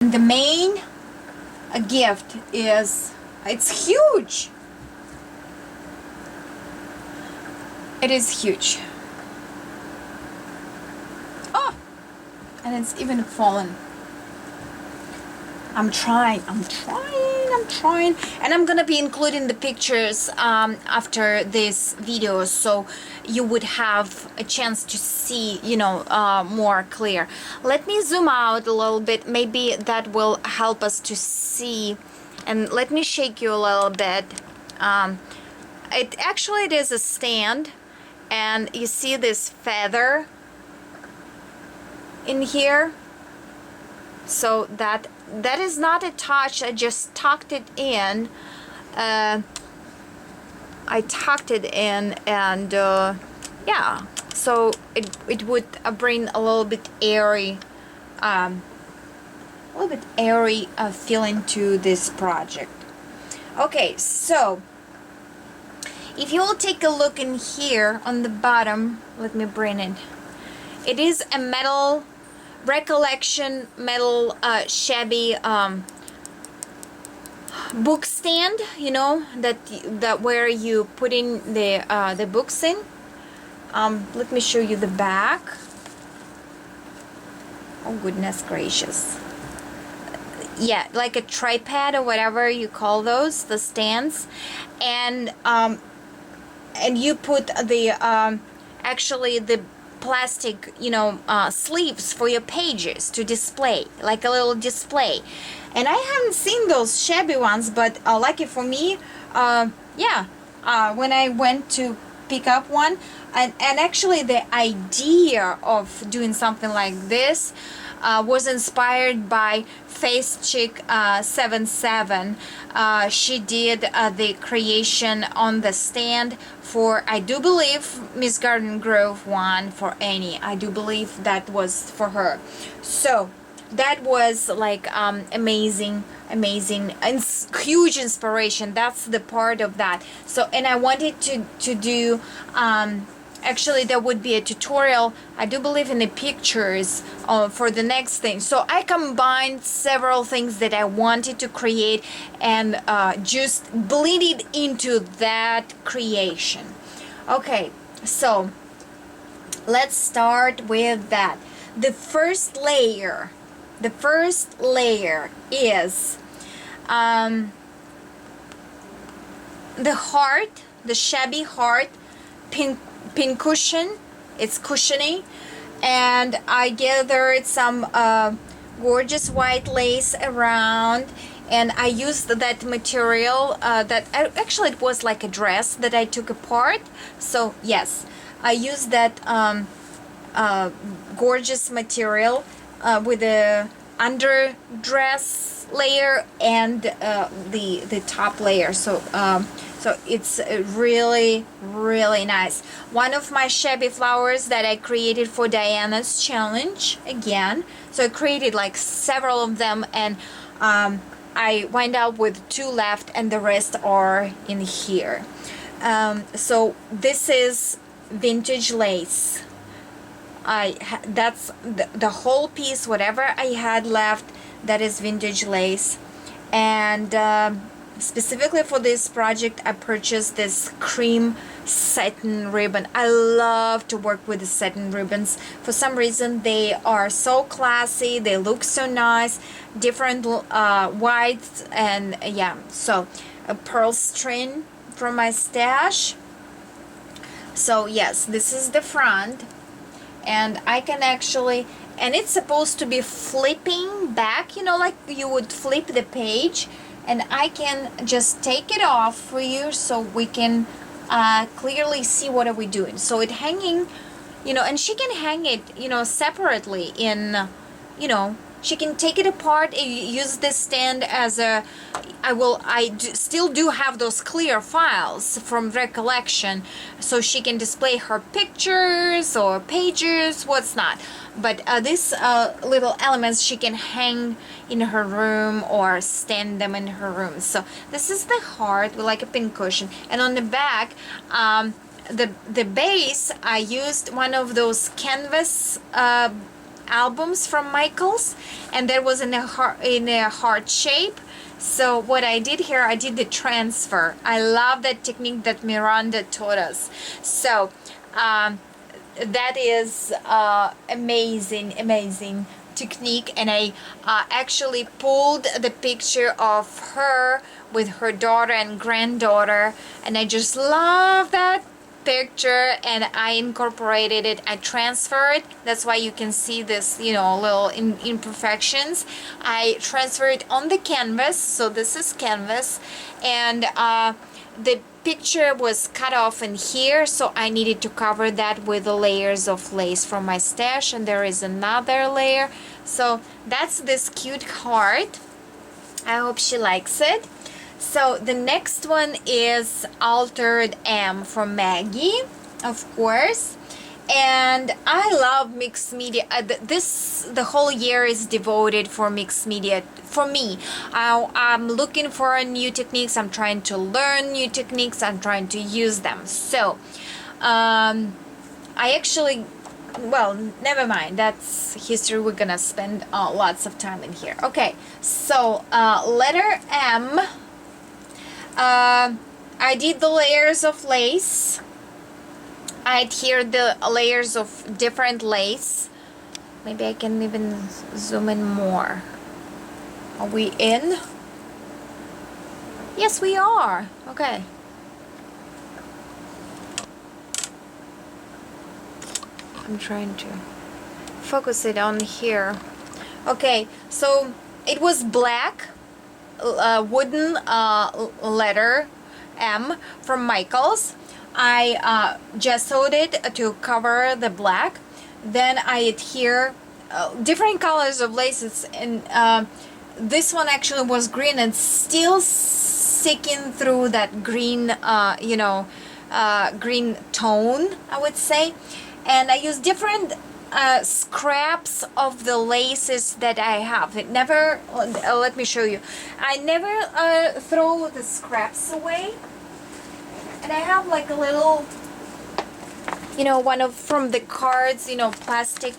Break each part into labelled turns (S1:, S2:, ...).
S1: The main gift is, it's huge. It is huge. Oh, and it's even fallen. I'm trying, and I'm gonna be including the pictures after this video, so you would have a chance to see, you know, more clear. Let me zoom out a little bit, maybe that will help us to see, and let me shake you a little bit. It is a stand, and you see this feather in here, so that is not attached. I just tucked it in. I tucked it in, and yeah, so it would bring a little bit airy feeling to this project. Okay, so if you will take a look in here on the bottom, let me bring it. It is a metal recollection, metal shabby book stand, you know, that where you put in the books in. Let me show you the back. Oh goodness gracious. Yeah, like a tripod or whatever you call those, the stands, and you put the actually the plastic, you know, sleeves for your pages to display, like a little display. And I haven't seen those shabby ones, but lucky for me, yeah, when I went to pick up one, and actually the idea of doing something like this was inspired by Face Chick 77. She did the creation on the stand for, I do believe, Miss Garden Grove one for Annie. I do believe that was for her. So that was like amazing, and huge inspiration. That's the part of that. So, and I wanted to do actually there would be a tutorial, I do believe, in the pictures for the next thing. So I combined several things that I wanted to create and just bleeded into that creation. Okay, so let's start with that. The first layer is the heart, the shabby heart pin cushion. It's cushiony, and I gathered some gorgeous white lace around, and I used that material that actually it was like a dress that I took apart. So yes, I used that gorgeous material with a underdress layer and the top layer. So so it's really nice. One of my shabby flowers that I created for Diana's challenge again. So I created like several of them, and I wind up with 2 left, and the rest are in here. So this is vintage lace. That's the whole piece, whatever I had left, that is vintage lace. And specifically for this project, I purchased this cream satin ribbon. I love to work with the satin ribbons. For some reason, they are so classy, they look so nice, different whites, and yeah. So a pearl string from my stash. So yes, this is the front, and I can actually, and it's supposed to be flipping back, you know, like you would flip the page. And I can just take it off for you so we can clearly see what are we doing. So it hanging, you know, and she can hang it, you know, separately in, you know, she can take it apart and use this stand as a, still do have those clear files from recollection, so she can display her pictures or pages, what's not. But these little elements she can hang in her room or stand them in her room. So this is the heart with like a pin cushion, and on the back, the base, I used one of those canvas albums from Michaels, and that was in a heart shape. So what I did here, I did the transfer. I love that technique that Miranda taught us. So that is amazing technique. And I actually pulled the picture of her with her daughter and granddaughter, and I just love that picture, and I incorporated it. I transferred. That's why you can see this, you know, little imperfections. I transferred it on the canvas. So this is canvas, and the picture was cut off in here, so I needed to cover that with the layers of lace from my stash, and there is another layer. So that's this cute heart. I hope she likes it. So the next one is Altered M from Maggie, of course. And I love mixed media. The whole year is devoted for mixed media for me. I'm looking for new techniques. I'm trying to learn new techniques. I'm trying to use them. So I actually, well, never mind, that's history. We're gonna spend lots of time in here. Okay, so letter M. I did the layers of lace. I adhered the layers of different lace. Maybe I can even zoom in more. Are we in? Yes, we are. Okay. I'm trying to focus it on here. Okay, so it was black wooden letter M from Michaels. I gessoed it to cover the black. Then I adhere different colors of laces, and this one actually was green and still sticking through that green, green tone, I would say. And I use different scraps of the laces that I have. It never, let me show you. I never throw the scraps away. And I have like a little, one of from the cards, plastic,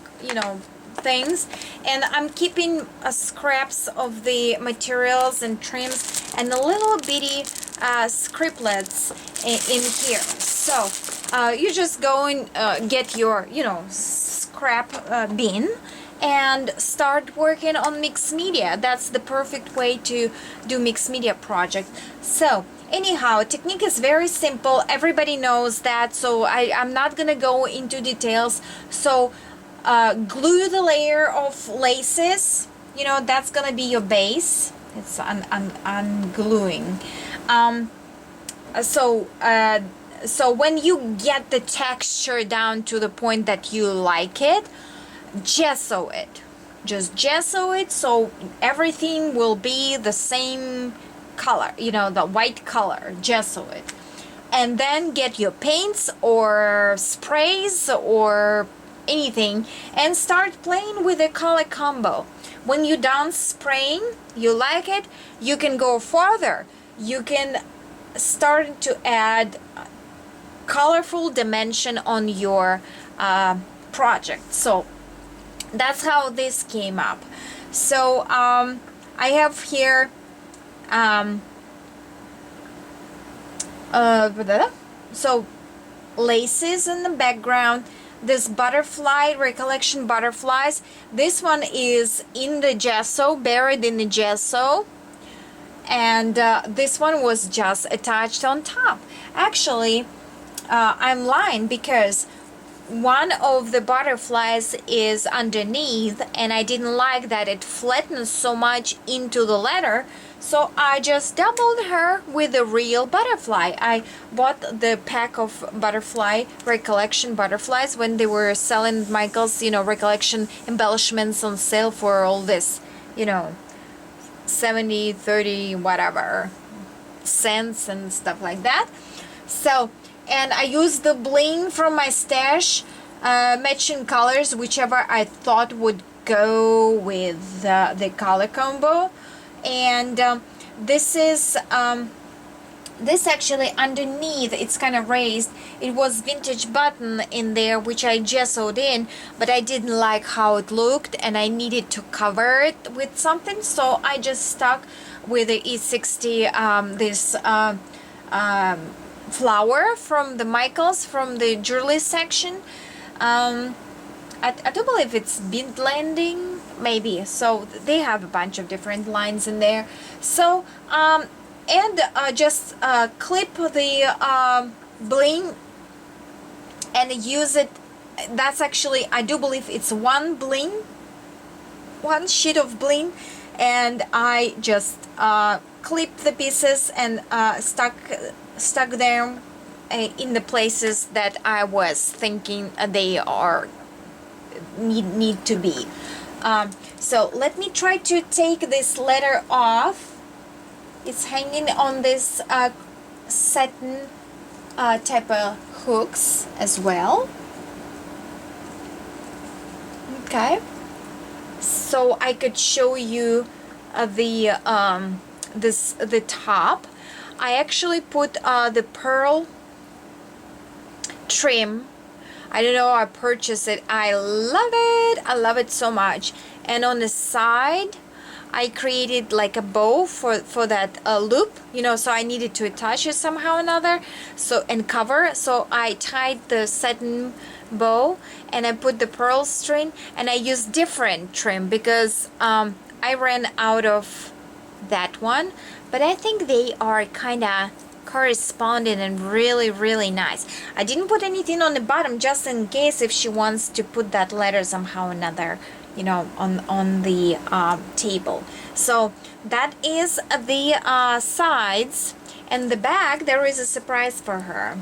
S1: things. And I'm keeping scraps of the materials and trims and the little bitty scriptlets in here. So you just go and get your, scrap bin and start working on mixed media. That's the perfect way to do mixed media project. So anyhow, technique is very simple. Everybody knows that, so I'm not gonna go into details. So glue the layer of laces. That's gonna be your base. It's ungluing. So when you get the texture down to the point that you like it, gesso it. Just gesso it so everything will be the same color, the white color. Gesso it. And then get your paints or sprays or anything and start playing with the color combo. When you're done spraying, you like it, you can go further. You can start to add colorful dimension on your project. So that's how this came up. So I have here so laces in the background. This butterfly, recollection butterflies. This one is in the gesso, buried in the gesso. And this one was just attached on top. Actually, I'm lying because one of the butterflies is underneath, and I didn't like that it flattens so much into the letter, so I just doubled her with a real butterfly. I bought the pack of butterfly, recollection butterflies, when they were selling Michael's, recollection embellishments on sale for all this, 70, 30, whatever cents and stuff like that. So, and I used the bling from my stash, matching colors, whichever I thought would go with the color combo. And this is This actually underneath, it's kind of raised. It was vintage button in there, which I gessoed in, but I didn't like how it looked and I needed to cover it with something, so I just stuck with the E60 this flower from the Michaels, from the jewelry section. I do believe it's bead landing, maybe. So they have a bunch of different lines in there. So and just clip the bling and use it. That's actually, I do believe it's one bling, one sheet of bling, and I just clipped the pieces and stuck them in the places that I was thinking they are need to be. So let me try to take this letter off. It's hanging on this satin type of hooks as well. Okay, so I could show you the top. I actually put the pearl trim. I don't know, I purchased it. I love it so much. And on the side I created like a bow for that loop, you know, so I needed to attach it somehow or another, so, and cover. So I tied the satin bow and I put the pearl string, and I used different trim because I ran out of that one, but I think they are kind of corresponding and really nice. I didn't put anything on the bottom just in case if she wants to put that letter somehow or another, you know, on the table. So that is the sides, and the back there is a surprise for her.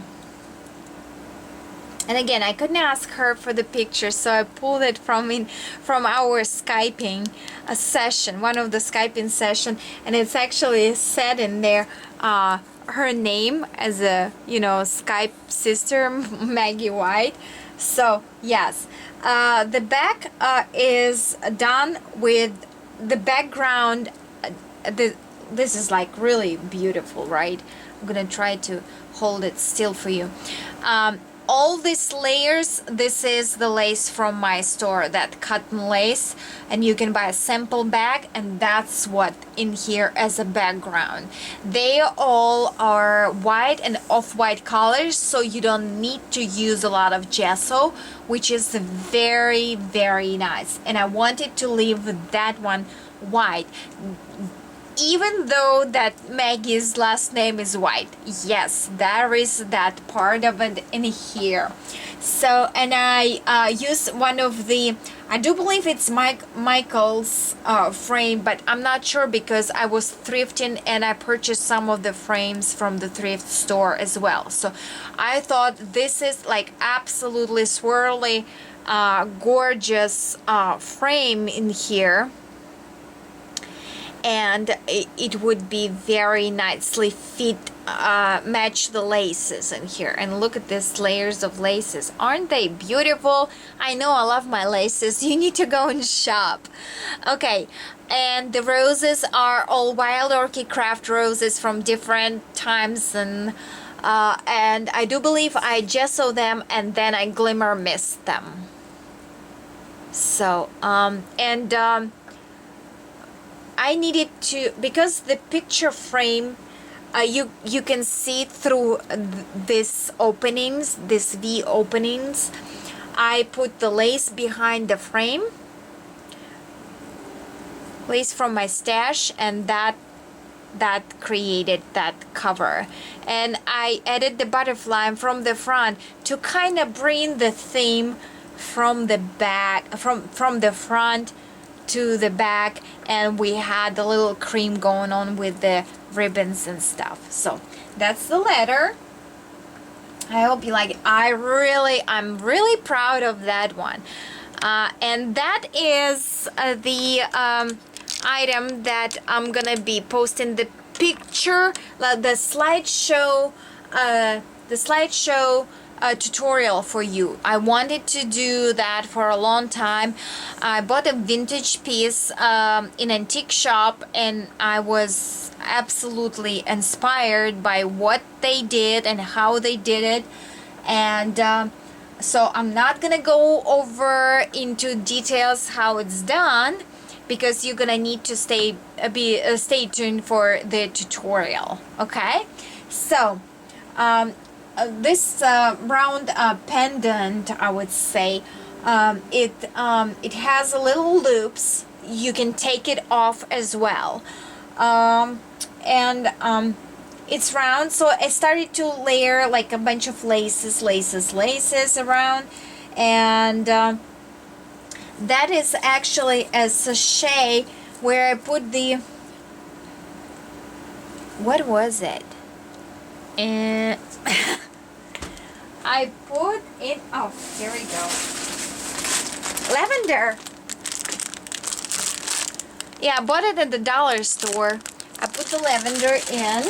S1: And again, I couldn't ask her for the picture, so I pulled it from our Skyping session, one of the Skyping session, and it's actually said in there her name as a, you know, Skype sister, Maggie White. So yes, the back is done with the background. This is like really beautiful, right? I'm gonna try to hold it still for you. All these layers, this is the lace from my store, that cotton lace, and you can buy a sample bag, and that's what in here as a background. They all are white and off-white colors, so you don't need to use a lot of gesso, which is very nice. And I wanted to leave that one white, even though that Maggie's last name is White. Yes, there is that part of it in here. So, and I use one of the, I do believe it's Michael's frame, but I'm not sure because I was thrifting and I purchased some of the frames from the thrift store as well. So I thought this is like absolutely swirly, gorgeous frame in here. And it would be very nicely fit, match the laces in here. And look at these layers of laces, aren't they beautiful? I know, I love my laces. You need to go and shop. Okay, and the roses are all Wild Orchid Craft roses from different times, and I do believe I gesso them and then I glimmer mist them. So I needed to, because the picture frame, you can see through these openings, these V openings. I put the lace behind the frame, lace from my stash, and that created that cover. And I added the butterfly from the front to kind of bring the theme from the back, from the front to the back, and we had the little cream going on with the ribbons and stuff. So that's the letter. I hope you like it. I'm really proud of that one. And that is the item that I'm gonna be posting the picture, the slideshow tutorial for you. I wanted to do that for a long time. I bought a vintage piece in an antique shop, and I was absolutely inspired by what they did and how they did it. And so I'm not gonna go over into details how it's done, because you're gonna need to stay tuned for the tutorial. Okay, so this round pendant, I would say, it has a little loops. You can take it off as well, and it's round. So I started to layer like a bunch of laces around, and that is actually a sachet where I put the, what was it? And I put it, oh, here we go. Lavender. Yeah, I bought it at the dollar store. I put the lavender in,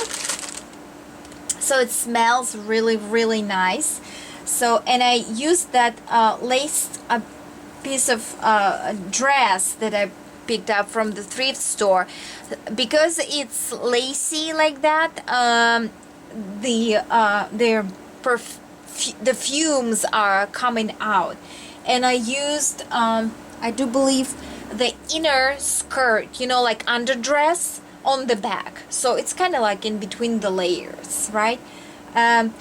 S1: so it smells really, really nice. So, and I used that lace piece of dress that I picked up from the thrift store. Because it's lacy like that, the fumes are coming out. And I used, I do believe, the inner skirt, you know, like underdress on the back. So it's kind of like in between the layers, right?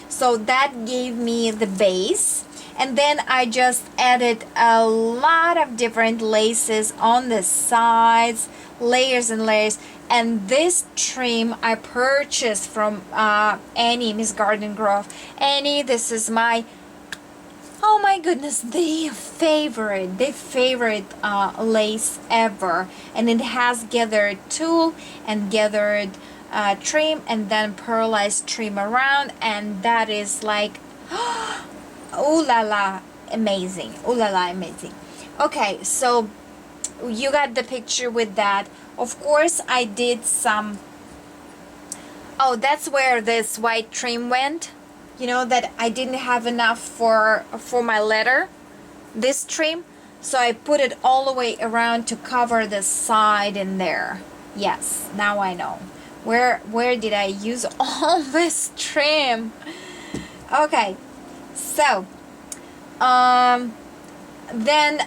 S1: So that gave me the base. And then I just added a lot of different laces on the sides, layers and layers. And this trim I purchased from Annie, Miss Garden Grove. Annie, this is my, oh my goodness, the favorite lace ever. And it has gathered tulle and gathered trim, and then pearlized trim around, and that is like, ooh la la, amazing. Ooh la la, amazing. Okay, so you got the picture with that. Of course, I did some, oh, that's where this white trim went. You know, that I didn't have enough for my letter, this trim. So I put it all the way around to cover the side in there. Yes, now I know. Where did I use all this trim? Okay, so then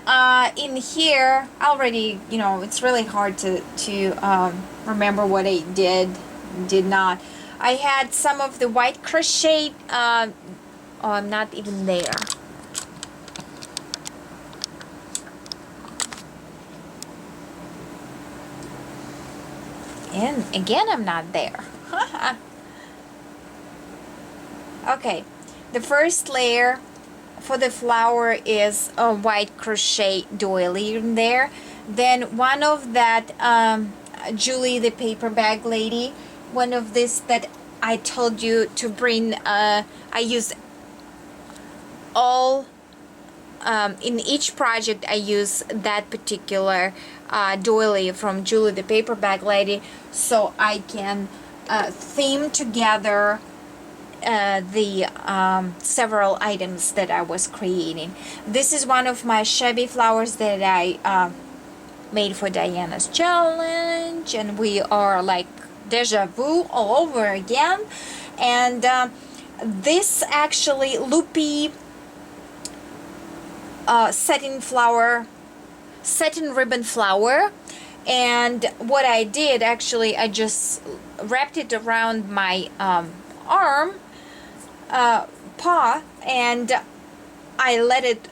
S1: in here already, you know, it's really hard to remember what I did not. I had some of the white crochet, oh, I'm not even there. And again, I'm not there. Okay, the first layer for the flower is a white crochet doily in there. Then one of that Julie the paper bag lady, one of this that I told you to bring, I use all in each project I use that particular doily from Julie the paper bag lady, so I can theme together the several items that I was creating. This is one of my shabby flowers that I made for Diana's challenge, and we are like deja vu all over again. And this actually loopy satin ribbon flower, and what I did actually, I just wrapped it around my arm, paw, and I let it,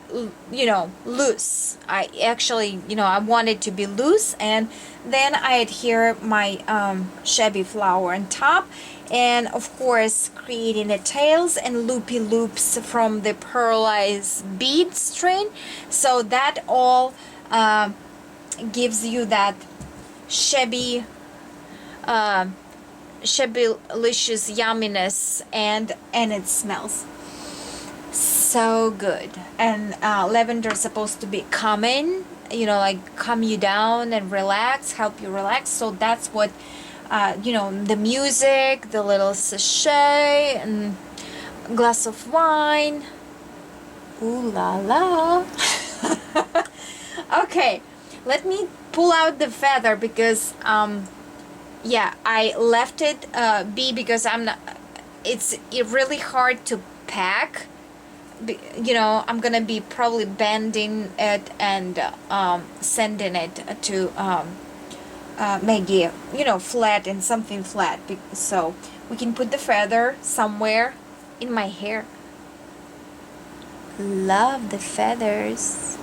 S1: you know, loose. I actually, you know, I want it to be loose, and then I adhere my shabby flower on top, and of course creating the tails and loopy loops from the pearlized bead string. So that all gives you that shabby licious yumminess, and it smells so good. And lavender is supposed to be calming, you know, like calm you down and relax, help you relax. So that's what you know, the music, the little sachet, and glass of wine. Ooh la la. Okay, let me pull out the feather, because yeah, I left it be because I'm not, it's really hard to pack. You know, I'm gonna be probably bending it and sending it to Maggie, you know, flat and something flat. So we can put the feather somewhere in my hair. Love the feathers.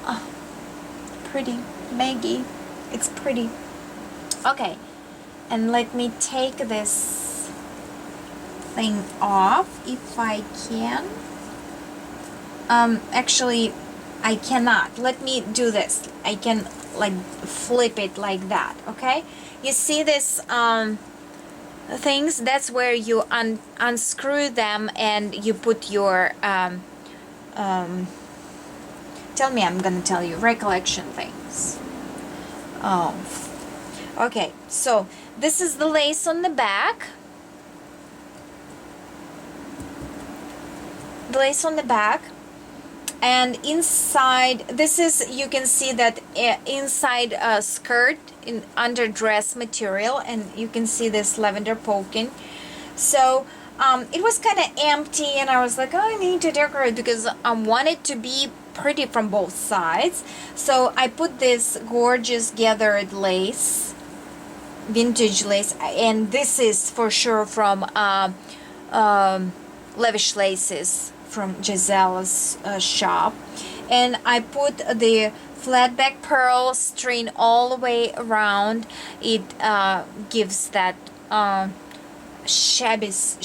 S1: Oh, pretty. Maggie, it's pretty. Okay, and let me take this thing off if I can. Actually, I cannot. Let me do this. I can like flip it like that. Okay, you see this things? That's where you unscrew them and you put your tell me, I'm gonna tell you recollection things. Oh, okay, so this is the lace on the back. The lace on the back, and inside, this is, you can see that inside a skirt in under dress material, and you can see this lavender poking. So it was kind of empty, and I was like, oh, I need to decorate because I want it to be pretty from both sides. So I put this gorgeous gathered lace, vintage lace, and this is for sure from Lavish Laces from Giselle's shop. And I put the flat back pearl string all the way around. It gives that shabbiness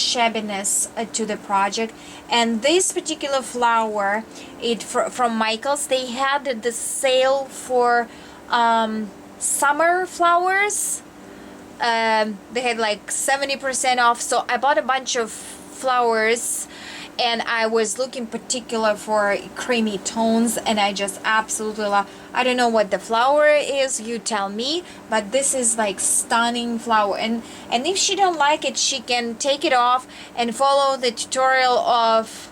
S1: to the project. And this particular flower, from Michael's, they had the sale for summer flowers. They had like 70% off, so I bought a bunch of flowers, and I was looking particular for creamy tones, and I just absolutely love. I don't know what the flower is, you tell me, but this is like stunning flower. And if she don't like it, she can take it off and follow the tutorial of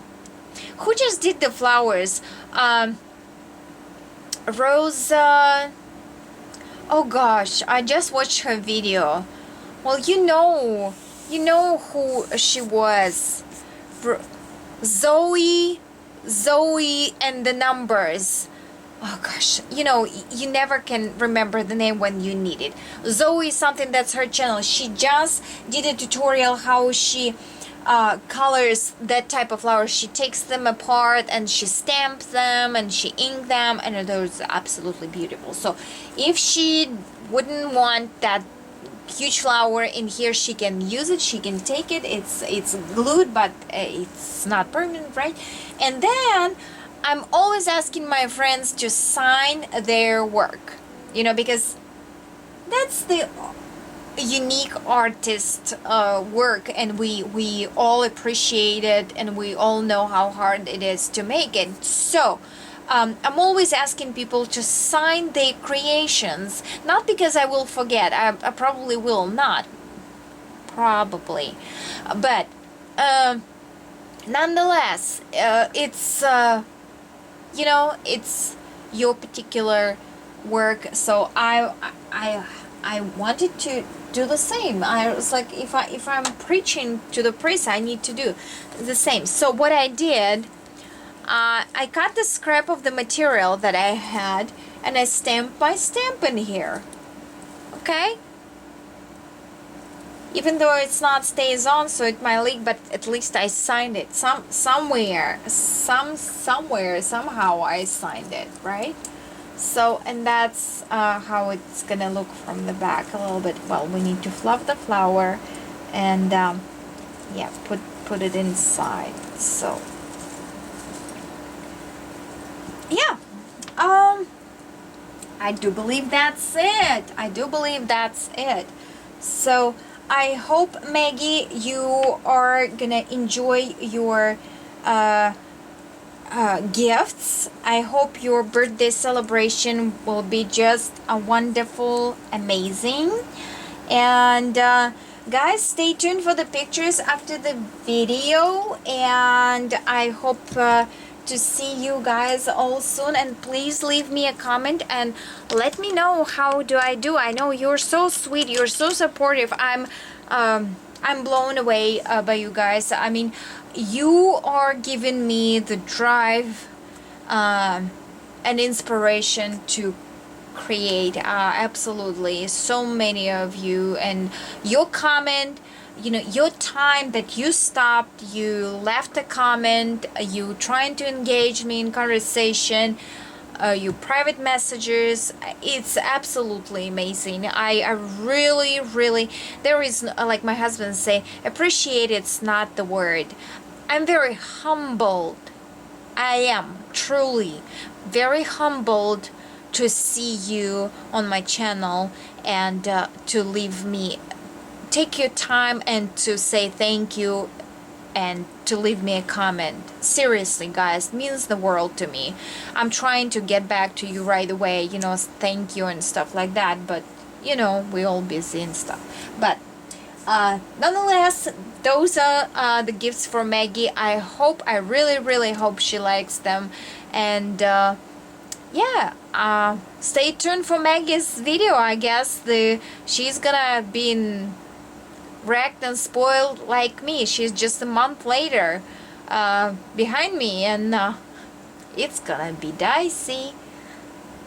S1: who just did the flowers. Rosa. Oh gosh, I just watched her video. Well, you know who she was. Zoe and the numbers. Oh gosh, you know, you never can remember the name when you need it. Zoe something, that's her channel. She just did a tutorial how she colors that type of flowers. She takes them apart and she stamps them and she ink them, and those are absolutely beautiful. So if she wouldn't want that huge flower in here, she can use it, she can take it. It's glued, but it's not permanent, right? And then I'm always asking my friends to sign their work, you know, because that's the unique artist work, and we all appreciate it, and we all know how hard it is to make it. So I'm always asking people to sign their creations, not because I will forget. I probably will not, probably, but nonetheless, it's you know, it's your particular work. So I wanted to do the same. I was like, if I'm preaching to the priest, I need to do the same. So what I did, I cut the scrap of the material that I had, and I stamped my stamp in here. Okay? Even though it's not stays on, so it might leak, but at least I signed it. Somewhere, somehow I signed it, right? So, and that's how it's gonna look from the back a little bit. Well, we need to fluff the flower and yeah, put it inside. So yeah, I do believe that's it. I do believe that's it. So I hope, Maggie, you are gonna enjoy your gifts. I hope your birthday celebration will be just a wonderful, amazing. And guys, stay tuned for the pictures after the video, and I hope to see you guys all soon, and please leave me a comment and let me know how do I do. I know you're so sweet, you're so supportive. I'm blown away by you guys. I mean, you are giving me the drive and inspiration to create. Absolutely, so many of you, and your comment, you know, your time that you stopped, you left a comment, you trying to engage me in conversation, your private messages, it's absolutely amazing. I really, there is, like my husband say, appreciate it's not the word. I'm very humbled. I am truly very humbled to see you on my channel, and to leave me, take your time and to say thank you and to leave me a comment. Seriously guys, means the world to me. I'm trying to get back to you right away, you know, thank you and stuff like that, but you know, we're all busy and stuff. But nonetheless, those are the gifts for Maggie. I really hope she likes them. And yeah, stay tuned for Maggie's video. I guess she's gonna be wrecked and spoiled like me. She's just a month later behind me, and it's gonna be dicey.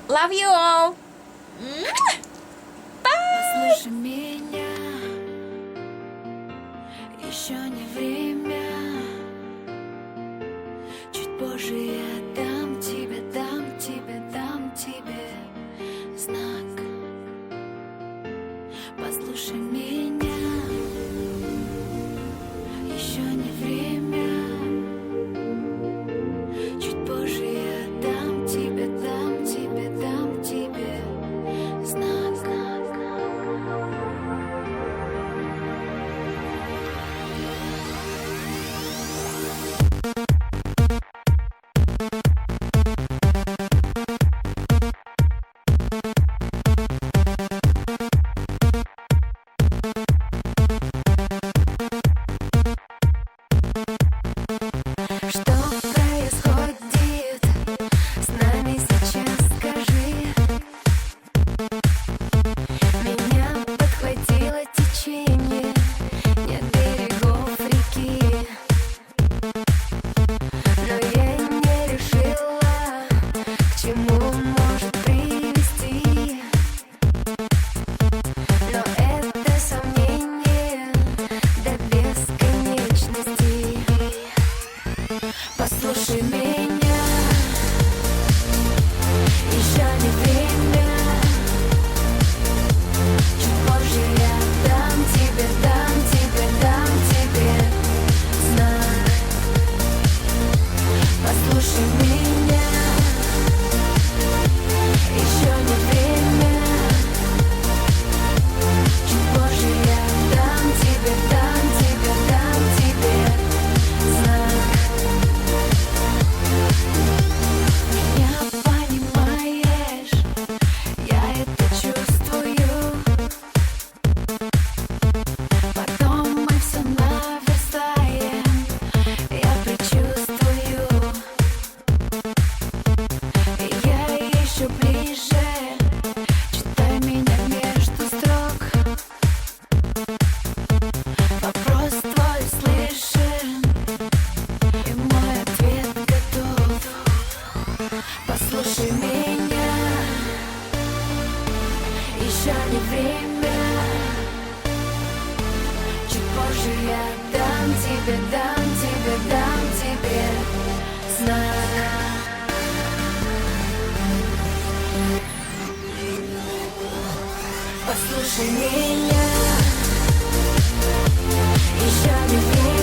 S1: Love you all. Bye. Еще не время, чуть позже я дам тебе знак. Послушай меня, еще не время, чуть позже я дам тебе знак. еще не время. Чуть позже я дам тебе знак. Послушай меня, еще не время.